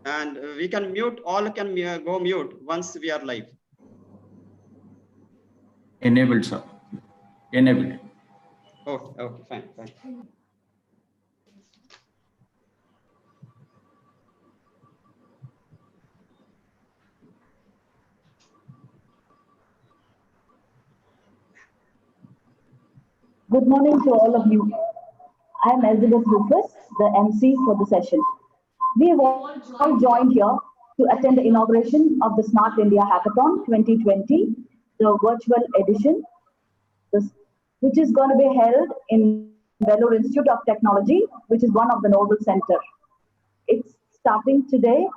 And we can mute, all can go mute once we are live. Enabled, sir. Enabled. Okay, fine. Good morning to all of you. I am Elizabeth Rufus, the MC for the session. We have all joined here to attend the inauguration of the Smart India Hackathon 2020, the virtual edition, which is going to be held in Vellore Institute of Technology, which is one of the Nodal Center. It's starting today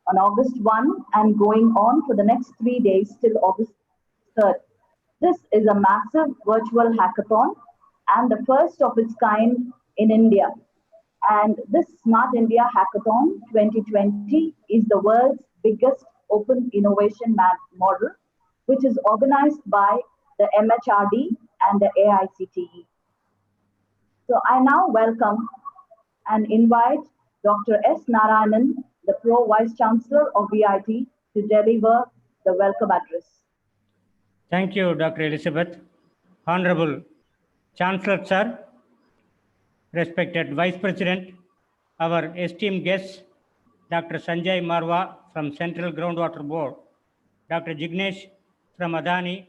on August 1 and going on for the next 3 days till August 3rd. This is a massive virtual hackathon and the first of its kind in India. And this Smart India Hackathon 2020 is the world's biggest open innovation model, which is organized by the MHRD and the AICTE. So I now welcome and invite Dr. S. Narayanan, the Pro Vice Chancellor of VIT, to deliver the welcome address. Thank you, Dr. Elizabeth. Honorable Chancellor, sir, respected Vice President, our esteemed guests, Dr. Sanjay Marwa from Central Groundwater Board, Dr. Jignesh from Adani,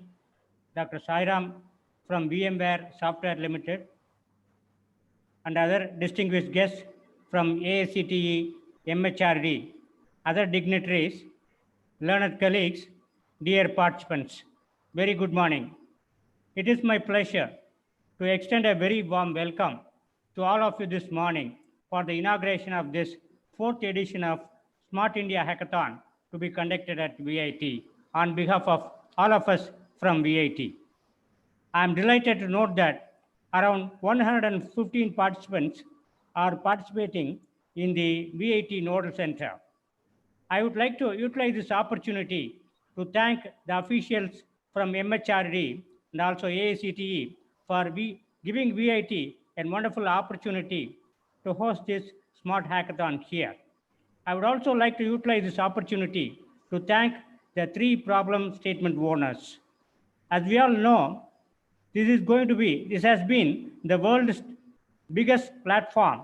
Dr. Sairam from VMware Software Limited, and other distinguished guests from AICTE, MHRD, other dignitaries, learned colleagues, dear participants, very good morning. It is my pleasure to extend a very warm welcome to all of you this morning for the inauguration of this 4th edition of Smart India Hackathon to be conducted at VIT on behalf of all of us from VIT. I am delighted to note that around 115 participants are participating in the VIT Nodal Center. I would like to utilize this opportunity to thank the officials from MHRD and also AICTE for giving VIT a wonderful opportunity to host this Smart Hackathon here. I would also like to utilize this opportunity to thank the 3 problem statement owners. As we all know, this has been the world's biggest platform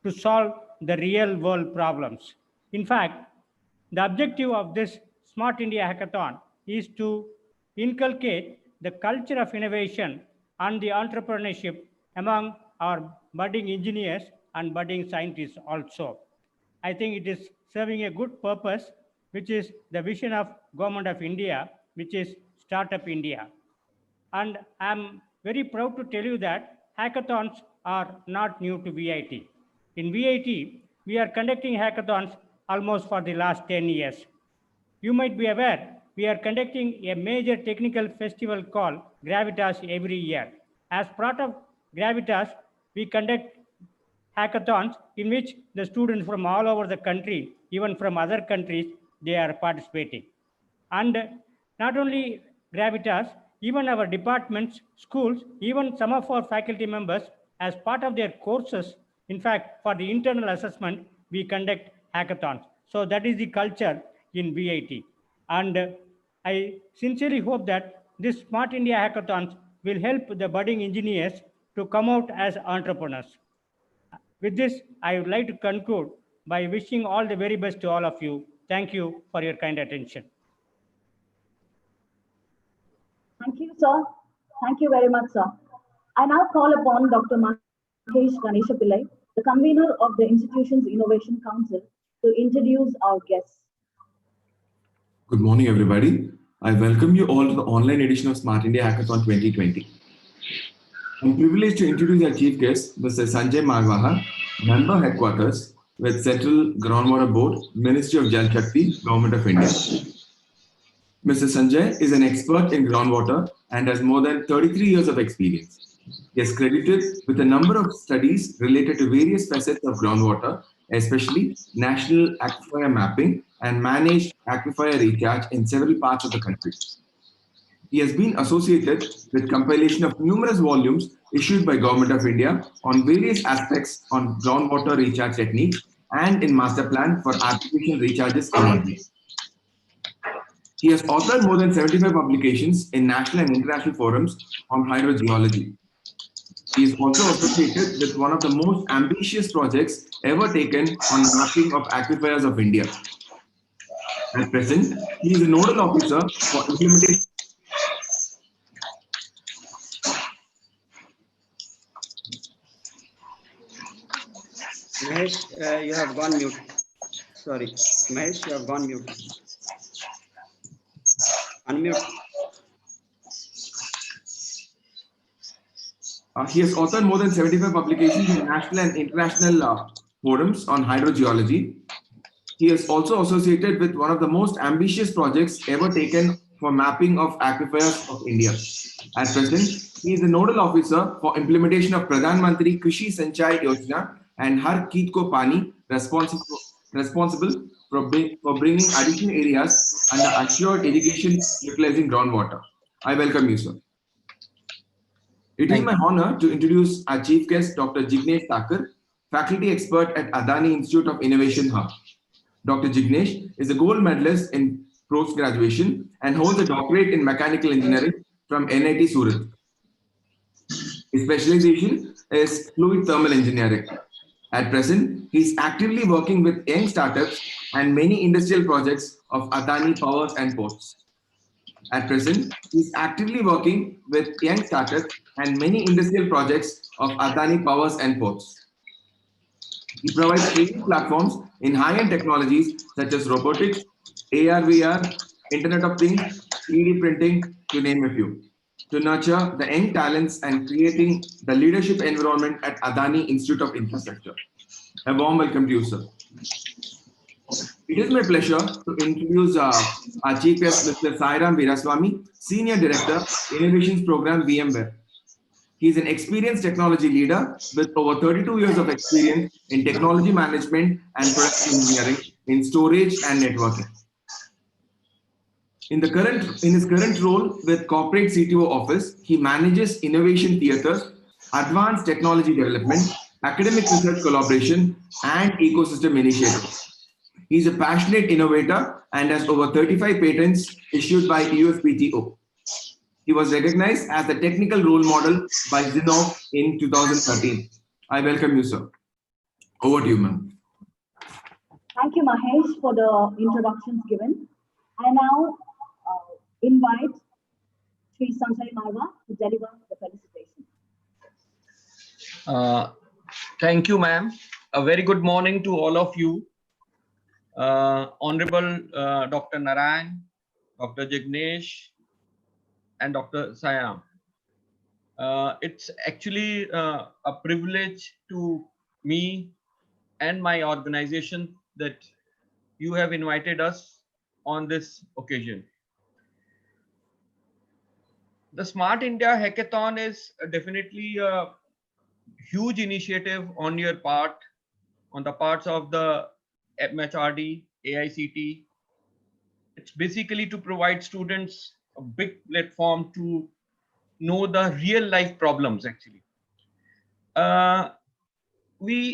to solve the real world problems. In fact, the objective of this Smart India Hackathon is to inculcate the culture of innovation and the entrepreneurship among our budding engineers and budding scientists also. I think it is serving a good purpose, which is the vision of Government of India, which is Startup India. And I'm very proud to tell you that hackathons are not new to VIT. In VIT, we are conducting hackathons almost for the last 10 years. You might be aware, we are conducting a major technical festival called Gravitas every year. As part of Gravitas, we conduct hackathons in which the students from all over the country, even from other countries, they are participating. And not only Gravitas, even our departments, schools, even some of our faculty members, as part of their courses, in fact, for the internal assessment, we conduct hackathons. So that is the culture in VIT. And I sincerely hope that this Smart India Hackathons will help the budding engineers to come out as entrepreneurs. With this, I would like to conclude by wishing all the very best to all of you. Thank you for your kind attention. Thank you, sir. Thank you very much, sir. I now call upon Dr. Mahesh Ganeshapillai, the convener of the institution's Innovation Council, to introduce our guests. Good morning, everybody. I welcome you all to the online edition of Smart India Hackathon 2020. I'm privileged to introduce our chief guest, Mr. Sanjay Marwaha, Member Headquarters with Central Groundwater Board, Ministry of Jal Shakti, Government of India. Mr. Sanjay is an expert in groundwater and has more than 33 years of experience. He is credited with a number of studies related to various facets of groundwater, especially national aquifer mapping and managed aquifer recharge in several parts of the country. He has been associated with compilation of numerous volumes issued by Government of India on various aspects on groundwater recharge techniques and in Master Plan for Artificial Recharges in India. He has authored more than 75 publications in national and international forums on hydrogeology. He is also associated with one of the most ambitious projects ever taken on mapping of aquifers of India. At present, he is a nodal officer for implementation. Mahesh, you have gone mute. Sorry, Mahesh, you have gone mute. Unmute. He has authored more than 75 publications in national and international forums on hydrogeology. He is also associated with one of the most ambitious projects ever taken for mapping of aquifers of India. At present, he is the nodal officer for implementation of Pradhan Mantri Krishi Sanchai Yojana and Har Keet Ko Pani, responsible for bringing additional areas under assured irrigation utilizing groundwater. I welcome you, sir. It is my honor to introduce our chief guest, Dr. Jignesh Thakur, faculty expert at Adani Institute of Innovation Hub. Dr. Jignesh is a gold medalist in post-graduation and holds a doctorate in mechanical engineering from NIT Surat. His specialization is fluid thermal engineering. At present, he is actively working with young startups and many industrial projects of Adani Powers and Ports. At present, he is actively working with young startups and many industrial projects of Adani Powers and Ports. He provides training platforms in high-end technologies such as robotics, AR, VR, Internet of Things, 3D printing, to name a few, to nurture the young talents and creating the leadership environment at Adani Institute of Infrastructure. A warm welcome to you, sir. It is my pleasure to introduce our chief guest, Mr. Sairam Veeraswamy, Senior Director, Innovations Program, VMware. He is an experienced technology leader with over 32 years of experience in technology management and product engineering in storage and networking. In his current role with Corporate CTO Office, he manages innovation theaters, advanced technology development, academic research collaboration, and ecosystem initiatives. He is a passionate innovator and has over 35 patents issued by USPTO. He was recognized as the technical role model by Zinnov in 2013. I welcome you, sir. Over to you, ma'am. Thank you, Mahesh, for the introductions given. I now invite Sri Sanjay Marwa to deliver the felicitation. Thank you, ma'am. A very good morning to all of you. Honorable Dr. Narayan, Dr. Jignesh, and Dr. Sayam. It's actually a privilege to me and my organization that you have invited us on this occasion. The Smart India Hackathon is definitely a huge initiative on your part, on the parts of the MHRD, AICT. It's basically to provide students a big platform to know the real life problems actually.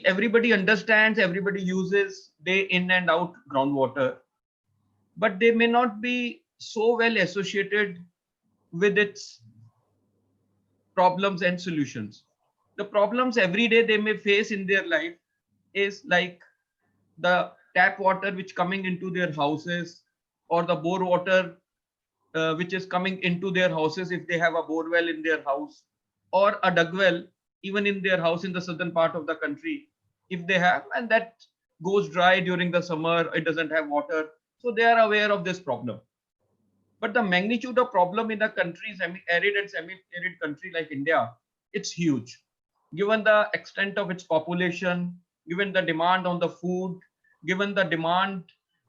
Everybody understands, everybody uses day in and out groundwater, but they may not be so well associated with its problems and solutions. The problems every day they may face in their life is like the tap water which coming into their houses, or the bore water which is coming into their houses if they have a bore well in their house, or a dug well even in their house in the southern part of the country if they have, and that goes dry during the summer, it doesn't have water, so they are aware of this problem. But the magnitude of problem in a country, semi-arid and semi-arid country like India, it's huge. Given the extent of its population, given the demand on the food, given the demand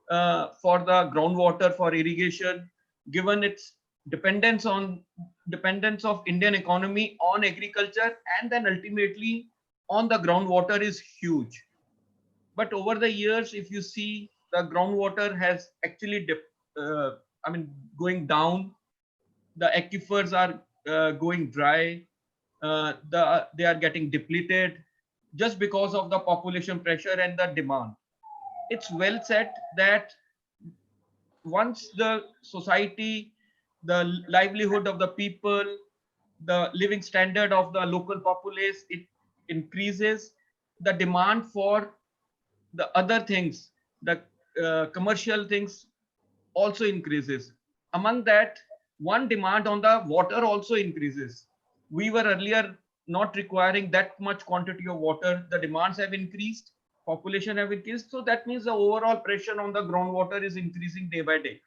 for the groundwater for irrigation, given its dependence of Indian economy on agriculture, and then ultimately on the groundwater is huge. But over the years, if you see, the groundwater has actually going down. The aquifers are going dry. They are getting depleted just because of the population pressure and the demand. it's well said that once the society, the livelihood of the people, the living standard of the local populace, it increases, the demand for the other things, the commercial things also increases. Among that, one demand on the water also increases. We were earlier not requiring that much quantity of water. The demands have increased, population have increased. So that means the overall pressure on the groundwater is increasing day by day.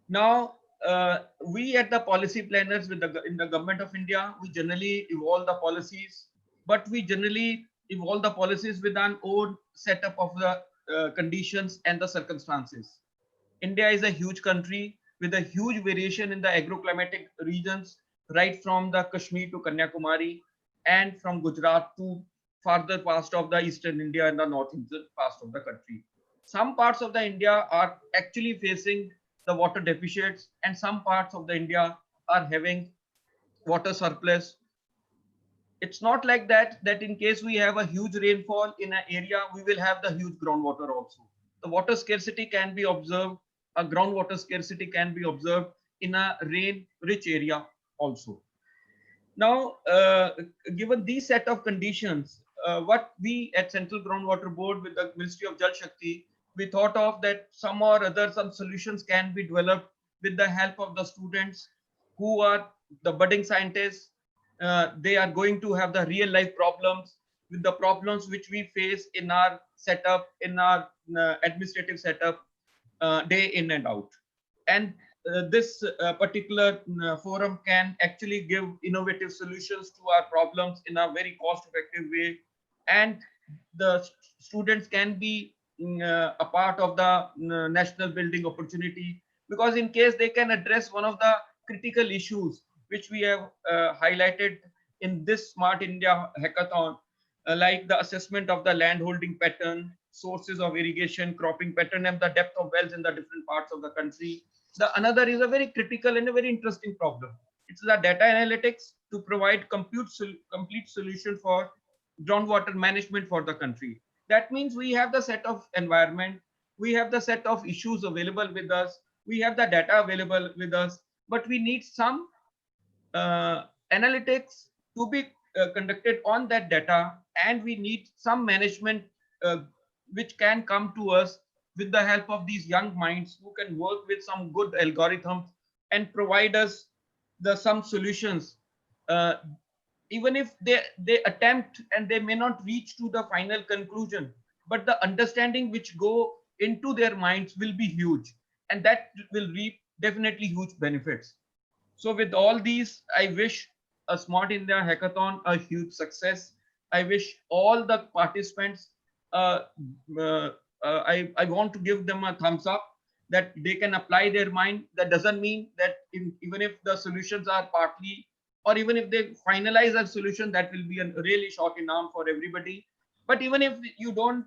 Now, we at the policy planners in the government of India, we generally evolve the policies, but we generally evolve the policies with an own setup of the conditions and the circumstances. India is a huge country with a huge variation in the agroclimatic regions, right from the Kashmir to Kanyakumari and from Gujarat to farther past of the eastern India and the northeastern part of the country. Some parts of the India are actually facing the water deficits, and some parts of the India are having water surplus. It's not like that in case we have a huge rainfall in an area, we will have the huge groundwater also. The water scarcity can be observed, a groundwater scarcity can be observed in a rain rich area also. Now, given these set of conditions, what we at Central Groundwater Board with the Ministry of Jal Shakti, we thought of that some or other some solutions can be developed with the help of the students who are the budding scientists. They are going to have the real life problems with the problems which we face in our setup, in our administrative setup, day in and out. And this particular forum can actually give innovative solutions to our problems in a very cost effective way, and the students can be a part of the national building opportunity, because in case they can address one of the critical issues which we have highlighted in this Smart India Hackathon, like the assessment of the land holding pattern, sources of irrigation, cropping pattern, and the depth of wells in the different parts of the country. The another is a very critical and a very interesting problem. It's the data analytics to provide complete solution for groundwater management for the country. That means we have the set of environment, we have the set of issues available with us, we have the data available with us, but we need some analytics to be conducted on that data, and we need some management which can come to us with the help of these young minds who can work with some good algorithms and provide us some solutions. Even if they attempt and they may not reach to the final conclusion, but the understanding which go into their minds will be huge, and that will reap definitely huge benefits. So with all these, I wish a Smart India Hackathon a huge success. I wish all the participants, I want to give them a thumbs up that they can apply their mind. That doesn't mean that even if the solutions are partly, or even if they finalize a solution, that will be a really shot in arm for everybody. But even if you don't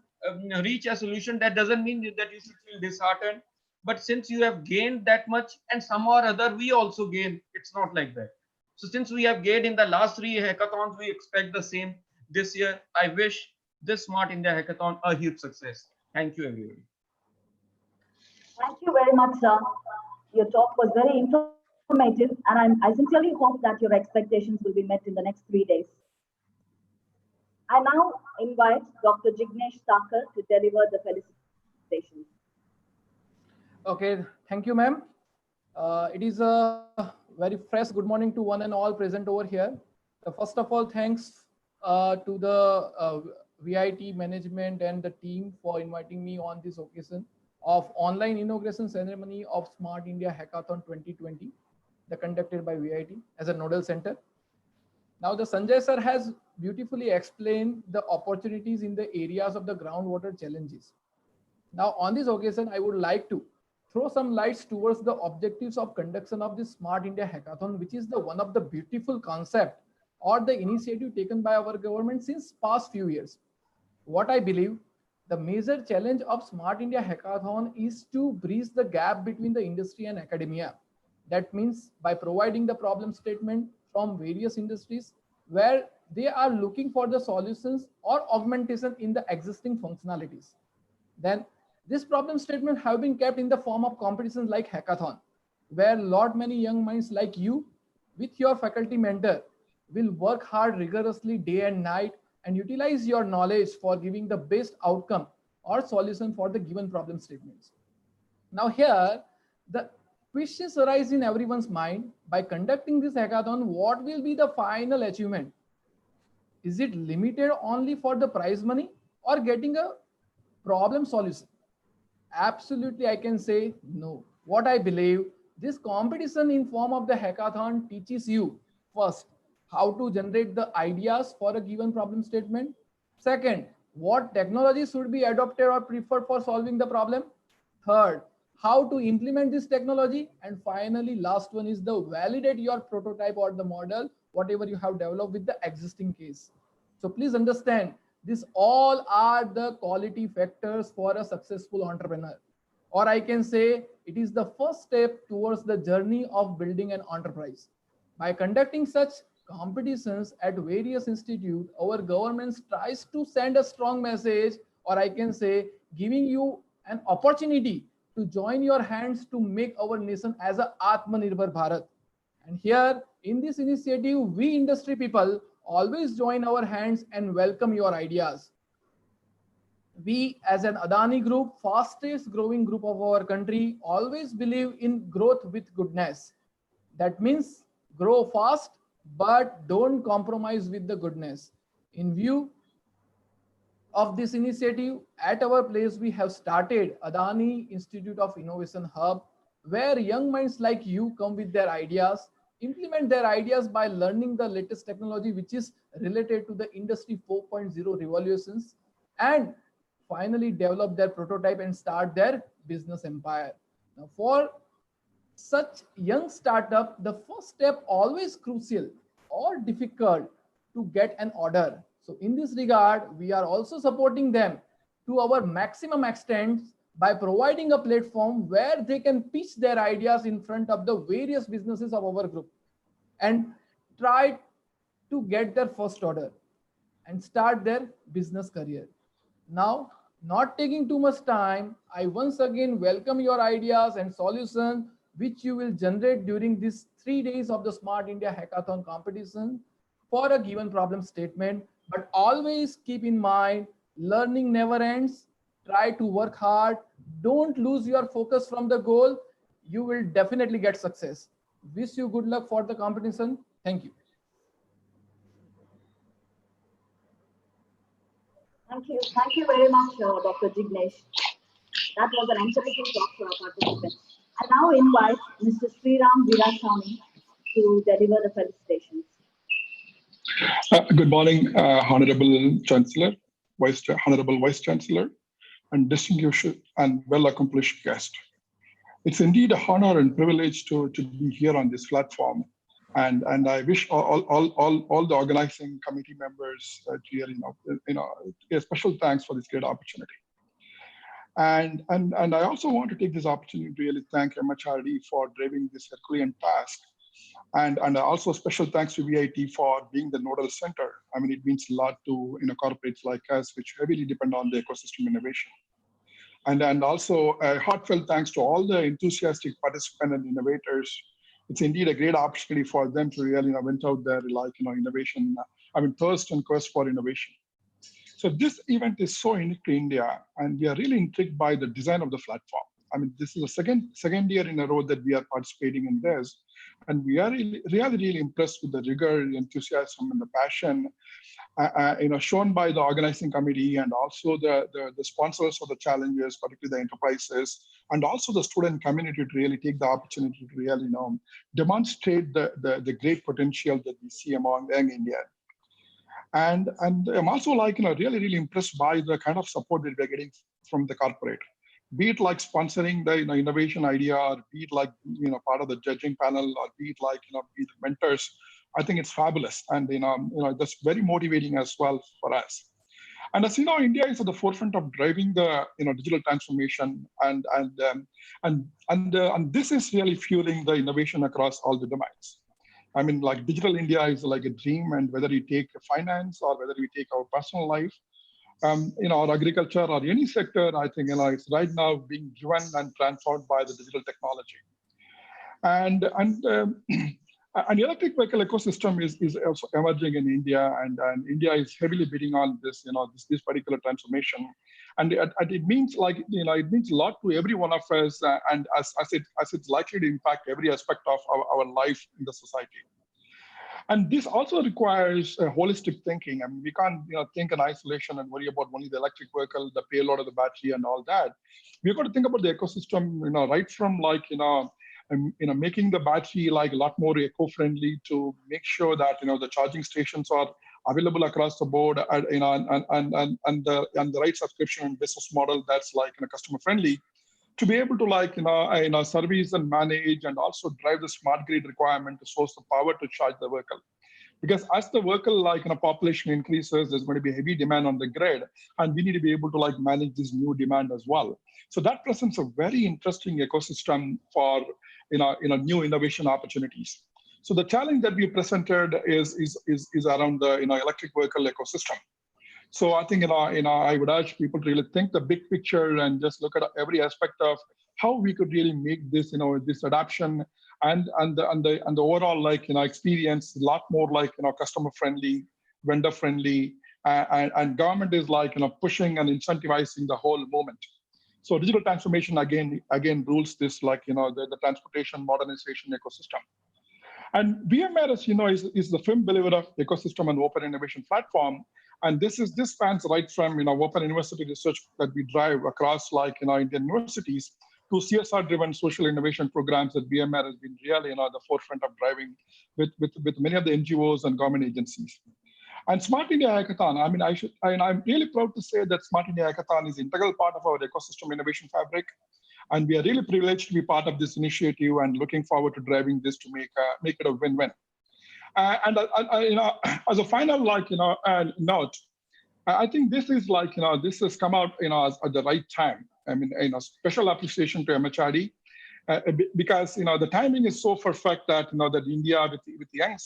reach a solution, that doesn't mean that you should feel disheartened. But since you have gained that much, and some or other we also gain, it's not like that. So since we have gained in the last 3 hackathons, we expect the same this year. I wish this Smart India Hackathon a huge success. Thank you, everybody. Thank you very much, sir. Your talk was very informative, and I sincerely hope that your expectations will be met in the next 3 days. I now invite Dr. Jignesh Thakur to deliver the felicitations. Okay, thank you, ma'am. It is a very fresh good morning to one and all present over here. First of all, thanks to the VIT management and the team for inviting me on this occasion of online inauguration ceremony of Smart India Hackathon 2020, conducted by VIT as a nodal center. Now, the Sanjay sir has beautifully explained the opportunities in the areas of the groundwater challenges. Now, on this occasion, I would like to throw some lights towards the objectives of conduction of this Smart India Hackathon, which is the one of the beautiful concept or the initiative taken by our government since past few years. What I believe, the major challenge of Smart India Hackathon is to bridge the gap between the industry and academia. That means by providing the problem statement from various industries where they are looking for the solutions or augmentation in the existing functionalities. Then this problem statement have been kept in the form of competitions like hackathon, where lot many young minds like you with your faculty mentor will work hard rigorously day and night and utilize your knowledge for giving the best outcome or solution for the given problem statements. Now here, the questions arise in everyone's mind: by conducting this hackathon, what will be the final achievement? Is it limited only for the prize money or getting a problem solution? Absolutely, I can say no. What I believe, this competition in form of the hackathon teaches you first how to generate the ideas for a given problem statement. Second, what technology should be adopted or preferred for solving the problem. Third, how to implement this technology. And finally, last one is the validate your prototype or the model, whatever you have developed with the existing case. So please understand, these all are the quality factors for a successful entrepreneur. Or I can say it is the first step towards the journey of building an enterprise. By conducting such competitions at various institutes, our government tries to send a strong message, or I can say giving you an opportunity to join your hands to make our nation as a Atmanirbhar Bharat. And here in this initiative, we industry people always join our hands and welcome your ideas. We as an Adani group, fastest growing group of our country, always believe in growth with goodness. That means grow fast, but don't compromise with the goodness. In view of this initiative, at our place, we have started Adani Institute of Innovation Hub, where young minds like you come with their ideas, implement their ideas by learning the latest technology, which is related to the industry 4.0 revolutions, and finally develop their prototype and start their business empire. Now, for such young startup, the first step always crucial or difficult to get an order. So in this regard, we are also supporting them to our maximum extent by providing a platform where they can pitch their ideas in front of the various businesses of our group and try to get their first order and start their business career. Now, not taking too much time, I once again welcome your ideas and solutions which you will generate during these 3 days of the Smart India Hackathon competition for a given problem statement. But always keep in mind, learning never ends. Try to work hard. Don't lose your focus from the goal. You will definitely get success. Wish you good luck for the competition. Thank you. Thank you very much, Dr. Jignesh. That was an encouraging talk to our participants. I now invite Mr. Sriram Virasamy to deliver the felicitations. Good morning, Honorable Chancellor, Honorable Vice Chancellor, and distinguished and well-accomplished guest. It's indeed an honor and privilege to be here on this platform, and I wish all the organizing committee members really, a special thanks for this great opportunity. And I also want to take this opportunity to really thank MHRD for driving this Herculean task. And also special thanks to VIT for being the nodal center. I mean, it means a lot to corporates like us, which heavily depend on the ecosystem innovation. And also a heartfelt thanks to all the enthusiastic participants and innovators. It's indeed a great opportunity for them to really went out there like innovation. I mean, thirst and quest for innovation. So this event is so unique to India, and we are really intrigued by the design of the platform. I mean, this is the second year in a row that we are participating in this. And we are really impressed with the rigor, enthusiasm, and the passion, shown by the organizing committee and also the sponsors of the challenges, particularly the enterprises, and also the student community to really take the opportunity to really, demonstrate the great potential that we see among young India. And I'm also really impressed by the kind of support that we're getting from the corporate. Be it like sponsoring the innovation idea, or be it like part of the judging panel, or be it like be the mentors. I think it's fabulous, and that's very motivating as well for us. And as you know, India is at the forefront of driving the digital transformation, and this is really fueling the innovation across all the domains. I mean, like digital India is like a dream, and whether you take finance or whether we take our personal life, or agriculture or any sector, I think, it's right now being driven and transformed by the digital technology. And an electric vehicle ecosystem is also emerging in India, and India is heavily bidding on this, this particular transformation, and it means it means a lot to every one of us, and as it's likely to impact every aspect of our life in the society. And this also requires holistic thinking. I mean, we can't think in isolation and worry about only the electric vehicle, the payload of the battery, and all that. We've got to think about the ecosystem, right from making the battery a lot more eco-friendly, to make sure that the charging stations are available across the board, and the right subscription and business model that's customer friendly, to be able to service and manage and also drive the smart grid requirement to source the power to charge the vehicle. Because as the vehicle population increases, there's going to be heavy demand on the grid, and we need to be able to manage this new demand as well. So that presents a very interesting ecosystem for new innovation opportunities. So the challenge that we presented is around the electric vehicle ecosystem. So I think I would urge people to really think the big picture and just look at every aspect of how we could really make this this adoption and the overall experience a lot more customer friendly, vendor friendly, and government is pushing and incentivizing the whole movement. So digital transformation again rules this the transportation modernization ecosystem. And VMware, is the film believer of ecosystem and open innovation platform. And this spans right from open university research that we drive across Indian universities to CSR-driven social innovation programs that VMware has been really the forefront of driving with many of the NGOs and government agencies. And Smart India Hackathon, I'm really proud to say that Smart India Hackathon is an integral part of our ecosystem innovation fabric. And we are really privileged to be part of this initiative and looking forward to driving this to make it a win-win. As a final note, I think this is this has come out at the right time. I mean, special appreciation to MHRD because the timing is so perfect that that India with young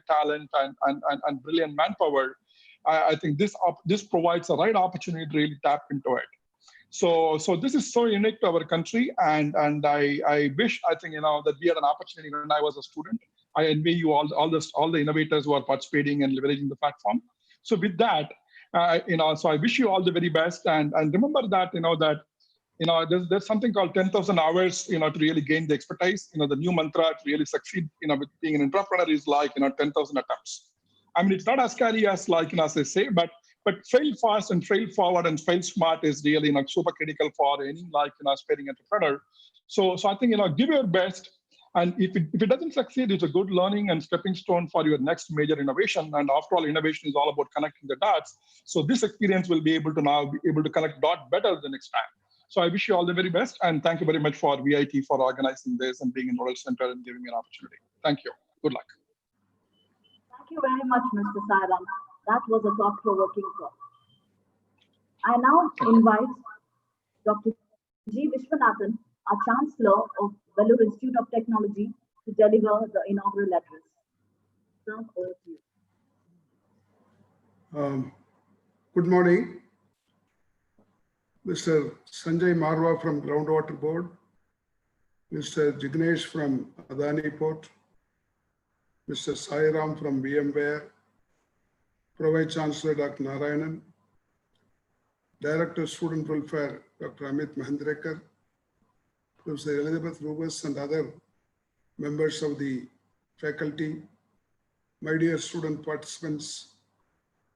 talent and brilliant manpower, I think this provides the right opportunity to really tap into it. So this is so unique to our country, and I wish that we had an opportunity when I was a student. I envy you all the innovators who are participating and leveraging the platform. So with that, so I wish you all the very best, and remember that there's something called 10,000 hours to really gain the expertise. The new mantra to really succeed with being an entrepreneur is 10,000 attempts. I mean, it's not as scary as as I say, but fail fast and fail forward and fail smart is really super critical for any aspiring entrepreneur. So I think give your best, and if it doesn't succeed, it's a good learning and stepping stone for your next major innovation. And after all, innovation is all about connecting the dots. So this experience will be able to connect dots better the next time. So I wish you all the very best, and thank you very much for VIT for organizing this and being in Nodal Center and giving me an opportunity. Thank you. Good luck. Thank you very much, Mr. Sairam. That was a thought-provoking talk. I now invite Dr. G. Vishwanathan, our Chancellor of Vellore Institute of Technology, to deliver the inaugural address. Sir, over to you. Good morning. Mr. Sanjay Marwa from Groundwater Board, Mr. Jignesh from Adani Port, Mr. Sairam from VMware, Pro-Vice Chancellor Dr. Narayanan, Director Student Welfare Dr. Amit Mahendrekar, Professor Elizabeth Rubus, and other members of the faculty, my dear student participants.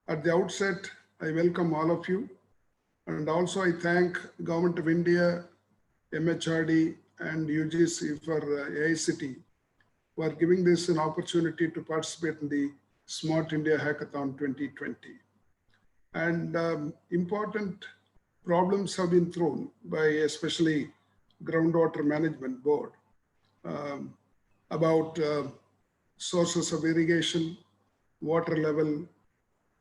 At the outset, I welcome all of you, and also I thank Government of India, MHRD, and UGC for AICT for giving this an opportunity to participate in the Smart India Hackathon 2020. And important problems have been thrown by especially Groundwater Management Board about sources of irrigation, water level,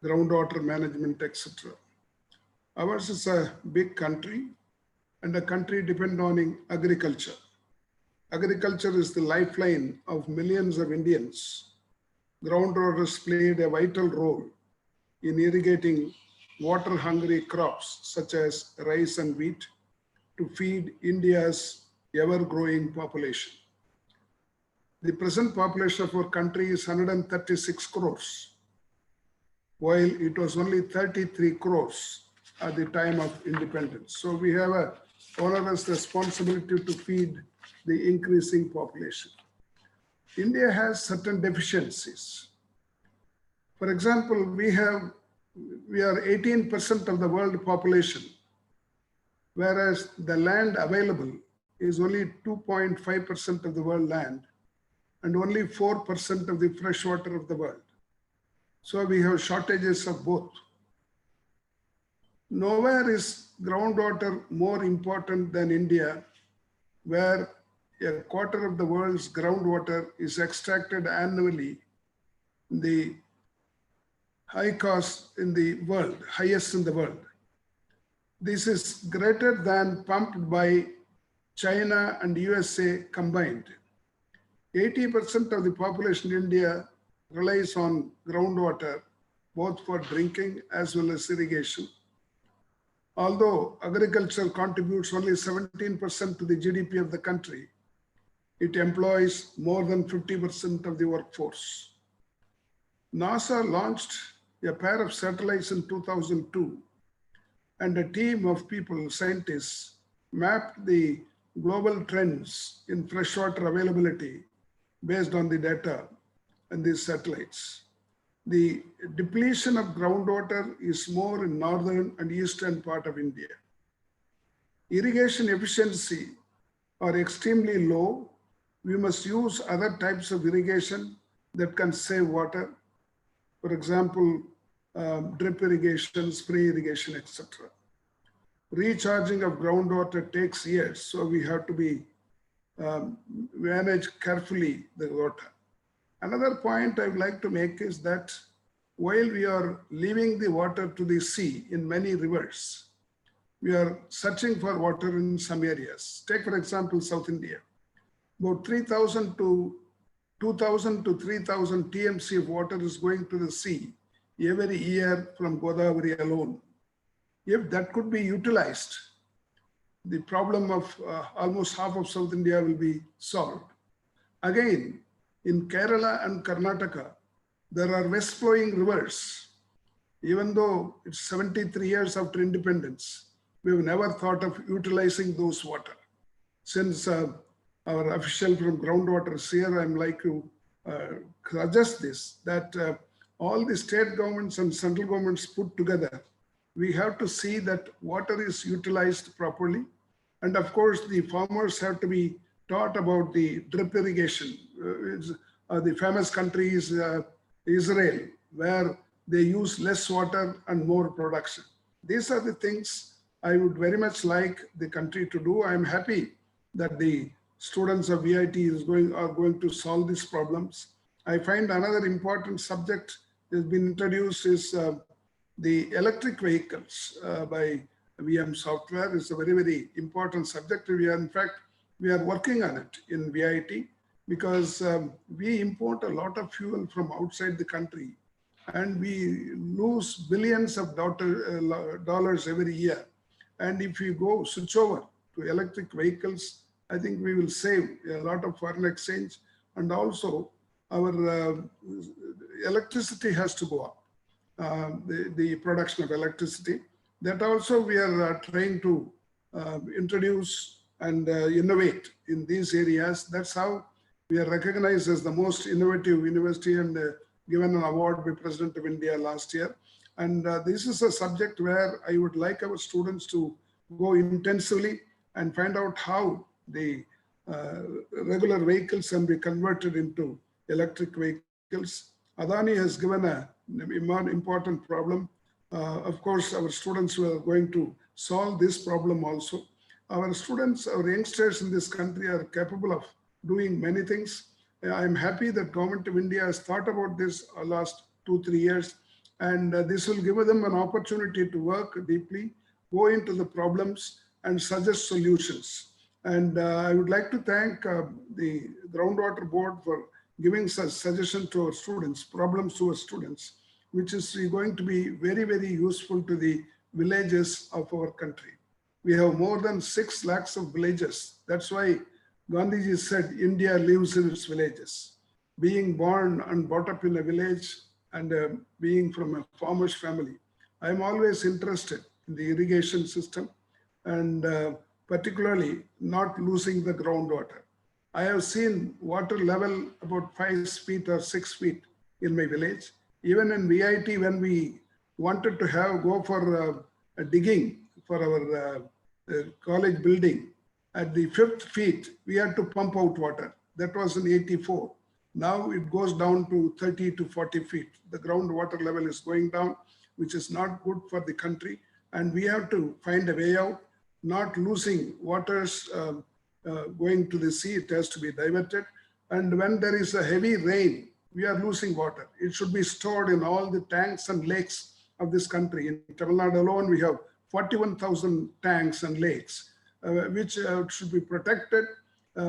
groundwater management, etc. Ours is a big country, and a country depending on agriculture. agriculture is the lifeline of millions of Indians. Groundwaters played a vital role in irrigating water-hungry crops such as rice and wheat to feed India's ever-growing population. The present population of our country is 136 crores, while it was only 33 crores at the time of independence. So we have a onerous responsibility to feed the increasing population. India has certain deficiencies. For example, we are 18% of the world population, whereas the land available is only 2.5% of the world land and only 4% of the fresh water of the world. So we have shortages of both. Nowhere is groundwater more important than India, where a quarter of the world's groundwater is extracted annually in the high cost in the world, highest in the world. This is greater than pumped by China and USA combined. 80% of the population in India relies on groundwater, both for drinking as well as irrigation. Although agriculture contributes only 17% to the GDP of the country, it employs more than 50% of the workforce. NASA launched a pair of satellites in 2002, and a team of people, scientists, mapped the global trends in freshwater availability based on the data in these satellites. The depletion of groundwater is more in northern and eastern part of India. Irrigation efficiency are extremely low. We must use other types of irrigation that can save water. For example, drip irrigation, spray irrigation, etc. Recharging of groundwater takes years, so we have to manage carefully the water. Another point I would like to make is that while we are leaving the water to the sea in many rivers, we are searching for water in some areas. Take, for example, South India. About 3,000 to 2,000 to 3,000 TMC of water is going to the sea every year from Godavari alone. If that could be utilized, the problem of almost half of South India will be solved. Again, in Kerala and Karnataka, there are west flowing rivers. Even though it's 73 years after independence, we've never thought of utilizing those water. Since our official from groundwater is here, I'm like to suggest this, that all the state governments and central governments put together, we have to see that water is utilized properly. And of course, the farmers have to be taught about the drip irrigation. The famous country is Israel, where they use less water and more production. These are the things I would very much like the country to do. I'm happy that the students of VIT are going to solve these problems. I find another important subject that has been introduced is the electric vehicles by VM software. Is a very, very important subject. In fact, we are working on it in VIT because we import a lot of fuel from outside the country and we lose billions of dollars every year. And if we go switch over to electric vehicles, I think we will save a lot of foreign exchange, and also our electricity has to go up, the production of electricity. That also we are trying to introduce and innovate in these areas. That's how we are recognized as the most innovative university and given an award by President of India last year. And this is a subject where I would like our students to go intensively and find out how the regular vehicles can be converted into electric vehicles. Adani has given an important problem. Of course, our students were going to solve this problem also. Our students, our youngsters in this country are capable of doing many things. I'm happy that Government of India has thought about this last 2-3 years, and this will give them an opportunity to work deeply, go into the problems and suggest solutions. And I would like to thank the Groundwater Board for giving such suggestion to our students, problems to our students, which is going to be very, very useful to the villages of our country. We have more than 6 lakhs of villages. That's why Gandhiji said, India lives in its villages. Being born and brought up in a village and being from a farmer's family, I'm always interested in the irrigation system and particularly not losing the groundwater. I have seen water level about 5 feet or 6 feet in my village. Even in VIT, when we wanted to go for a digging for our college building, at the 5th feet, we had to pump out water. That was in 84. Now it goes down to 30 to 40 feet. The groundwater level is going down, which is not good for the country. And we have to find a way out, not losing waters going to the sea. It has to be diverted. And when there is a heavy rain, we are losing water. It should be stored in all the tanks and lakes of this country. In Tamil Nadu alone, we have 41,000 tanks and lakes, which should be protected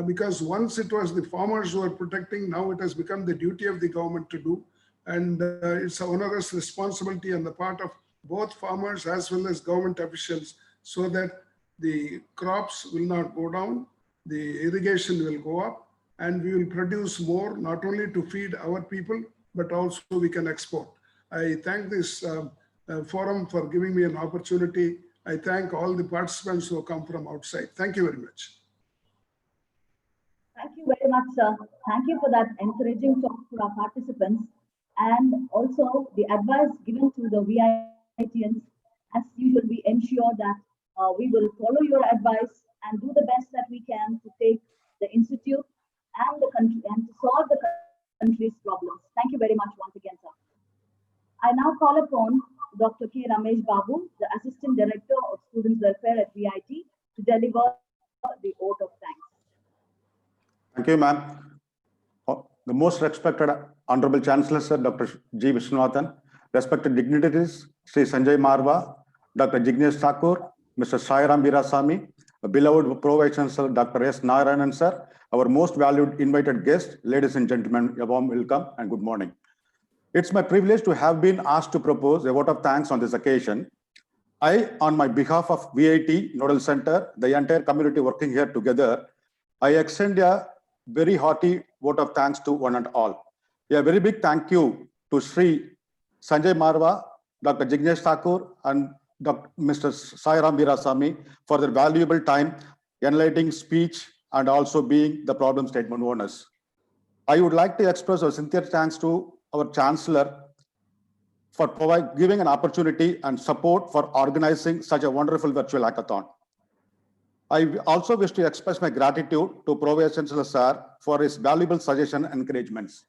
because once it was the farmers who were protecting, now it has become the duty of the government to do. And it's an onerous responsibility on the part of both farmers as well as government officials so that the crops will not go down, the irrigation will go up, and we will produce more, not only to feed our people, but also we can export. I thank this forum for giving me an opportunity. I thank all the participants who have come from outside. Thank you very much. Thank you very much, sir. Thank you for that encouraging talk for our participants and also the advice given to the VITians. As usual, we ensure that we will follow your advice and do the best that we can to take the institute and the country and to solve the country's problems. Thank you very much once again, sir. I now call upon Dr. K. Ramesh Babu, the Assistant Director of Students Welfare at VIT, to deliver the oath of thanks. Thank you, ma'am. The most respected Honorable Chancellor, Sir Dr. G. Viswanathan, respected dignitaries, Sri Sanjay Marva, Dr. Jignesh Thakur, Mr. Sairam Virasamy, beloved Pro-Vice Chancellor Dr. S. Narayanan, sir, our most valued invited guests, ladies and gentlemen, a warm welcome and good morning. It's my privilege to have been asked to propose a vote of thanks on this occasion. I, on my behalf of VIT Nodal Center, the entire community working here together, I extend a very hearty vote of thanks to one and all. A very big thank you to Sri Sanjay Marva, Dr. Jignesh Thakur, and Mr. Sairam Virasamy for their valuable time, enlightening speech, and also being the problem statement owners. I would like to express our sincere thanks to our Chancellor for giving an opportunity and support for organizing such a wonderful virtual hackathon. I also wish to express my gratitude to Pro-Vice Chancellor Sir for his valuable suggestion and encouragements.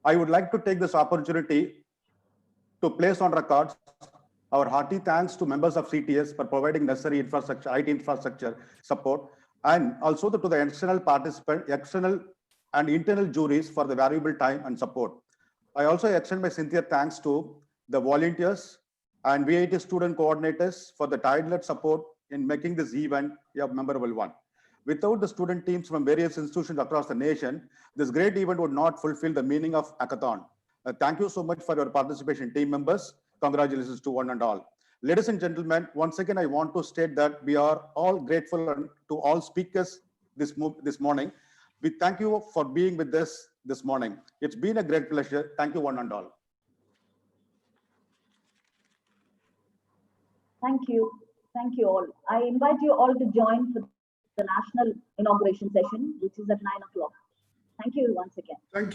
I would like to take this opportunity to place on record our hearty thanks to members of CTS for providing necessary infrastructure, IT infrastructure support, and also to the external participant, external and internal juries for the valuable time and support. I also extend my sincere thanks to the volunteers and VIT student coordinators for the tireless support in making this event a memorable one. Without the student teams from various institutions across the nation, this great event would not fulfill the meaning of hackathon. Thank you so much for your participation, team members. Congratulations to one and all. Ladies and gentlemen, once again, I want to state that we are all grateful to all speakers this morning. We thank you for being with us this morning. It's been a great pleasure. Thank you one and all. Thank you. Thank you all. I invite you all to join for the national inauguration session, which is at 9 o'clock. Thank you once again.